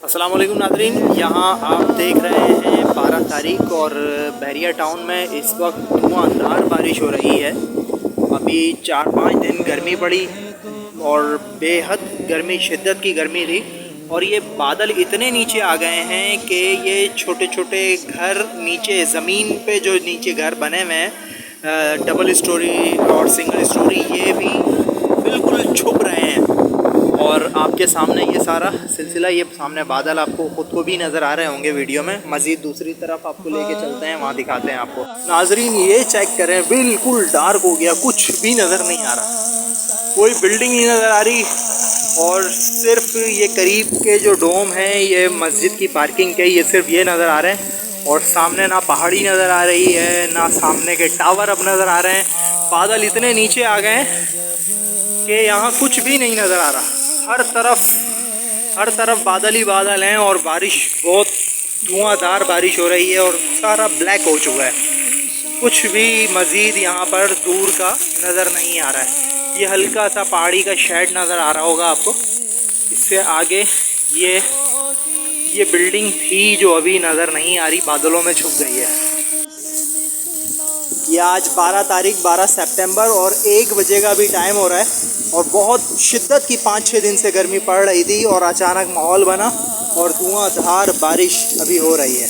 अस्सलाम वालेकुम नाज़रीन, यहाँ आप देख रहे हैं 12 तारीख और बहरिया टाउन में इस वक्त धुआंधार बारिश हो रही है। अभी 4-5 दिन गर्मी पड़ी और बेहद गर्मी, शिद्दत की गर्मी थी और ये बादल इतने नीचे आ गए हैं कि ये छोटे छोटे घर नीचे ज़मीन पे जो नीचे घर बने हुए हैं डबल स्टोरी और सिंगल स्टोरी, ये भी बिल्कुल छुप रहे हैं। और आपके सामने ये सारा सिलसिला, ये सामने बादल आपको ख़ुद को भी नज़र आ रहे होंगे वीडियो में। मज़ीद दूसरी तरफ आपको लेके चलते हैं, वहाँ दिखाते हैं आपको। नाजरीन ये चेक करें, बिल्कुल डार्क हो गया, कुछ भी नज़र नहीं आ रहा, कोई बिल्डिंग नहीं नज़र आ रही और सिर्फ ये करीब के जो डोम हैं, ये मस्जिद की पार्किंग के, ये सिर्फ ये नज़र आ रहे हैं। और सामने ना पहाड़ी नज़र आ रही है, ना सामने के टावर अब नज़र आ रहे हैं। बादल इतने नीचे आ गए कि यहाँ कुछ भी नहीं नज़र आ रहा। हर तरफ बादल ही बादल हैं और बारिश, बहुत धुआंधार बारिश हो रही है और सारा ब्लैक हो चुका है। कुछ भी मज़ीद यहाँ पर दूर का नज़र नहीं आ रहा है। ये हल्का सा पहाड़ी का शेड नज़र आ रहा होगा आपको। इससे आगे ये बिल्डिंग थी जो अभी नज़र नहीं आ रही, बादलों में छुप गई है। ये आज 12 तारीख 12 सितंबर और 1 बजे का भी टाइम हो रहा है और बहुत शिद्दत की 5-6 दिन से गर्मी पड़ रही थी और अचानक माहौल बना और धुआंधार बारिश अभी हो रही है।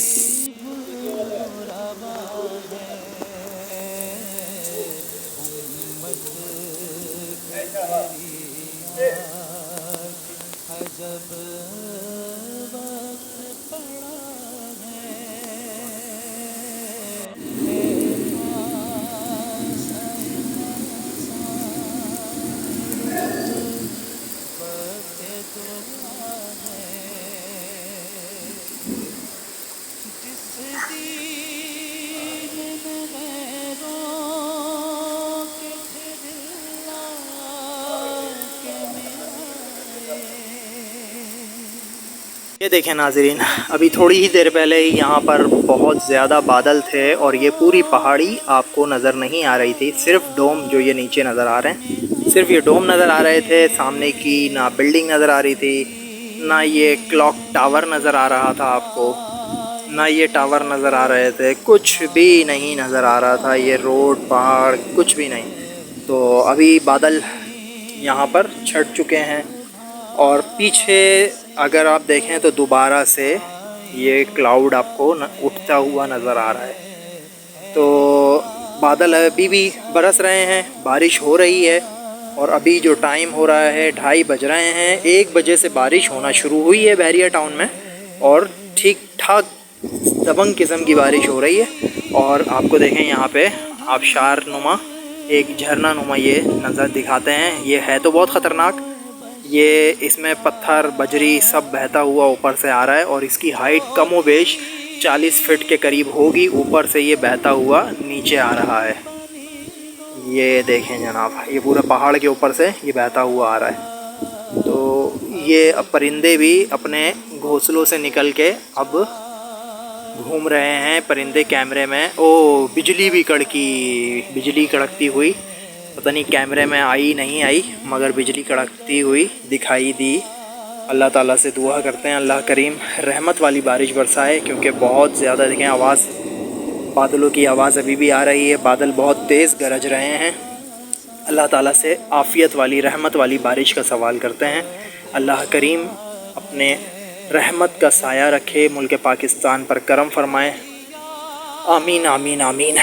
ये देखें नाज़रीन, अभी थोड़ी ही देर पहले ही यहाँ पर बहुत ज़्यादा बादल थे और ये पूरी पहाड़ी आपको नज़र नहीं आ रही थी। सिर्फ डोम जो ये नीचे नज़र आ रहे हैं, सिर्फ ये डोम नज़र आ रहे थे। सामने की ना बिल्डिंग नज़र आ रही थी, ना ये क्लॉक टावर नज़र आ रहा था आपको, ना ये टावर नज़र आ रहे थे, कुछ भी नहीं नज़र आ रहा था। ये रोड, पहाड़, कुछ भी नहीं। तो अभी बादल यहाँ पर छट चुके हैं और पीछे अगर आप देखें तो दोबारा से ये क्लाउड आपको उठता हुआ नज़र आ रहा है। तो बादल अभी भी बरस रहे हैं, बारिश हो रही है और अभी जो टाइम हो रहा है 2:30 बज रहे हैं। 1 बजे से बारिश होना शुरू हुई है बहरिया टाउन में और ठीक ठाक दबंग किस्म की बारिश हो रही है। और आपको देखें यहाँ पे आबशार नुमा, एक झरना नुमा ये नज़र दिखाते हैं। ये है तो बहुत ख़तरनाक, ये इसमें पत्थर बजरी सब बहता हुआ ऊपर से आ रहा है और इसकी हाइट कम व बेश 40 फीट के करीब होगी। ऊपर से ये बहता हुआ नीचे आ रहा है। ये देखें जनाब, ये पूरा पहाड़ के ऊपर से ये बहता हुआ आ रहा है। तो ये परिंदे भी अपने घोंसलों से निकल के अब घूम रहे हैं। परिंदे कैमरे में, ओ बिजली भी कड़की, बिजली कड़कती हुई, पता नहीं कैमरे में आई नहीं आई, मगर बिजली कड़कती हुई दिखाई दी। अल्लाह ताला से दुआ करते हैं अल्लाह करीम रहमत वाली बारिश बरसाए, क्योंकि बहुत ज़्यादा देखें आवाज़, बादलों की आवाज़ अभी भी आ रही है। बादल बहुत तेज़ गरज रहे हैं। अल्लाह ताला से आफ़ियत वाली, रहमत वाली बारिश का सवाल करते हैं। अल्लाह करीम अपने रहमत का साया रखे, मुल्क पाकिस्तान पर करम फरमाए। आमीन आमीन आमीन।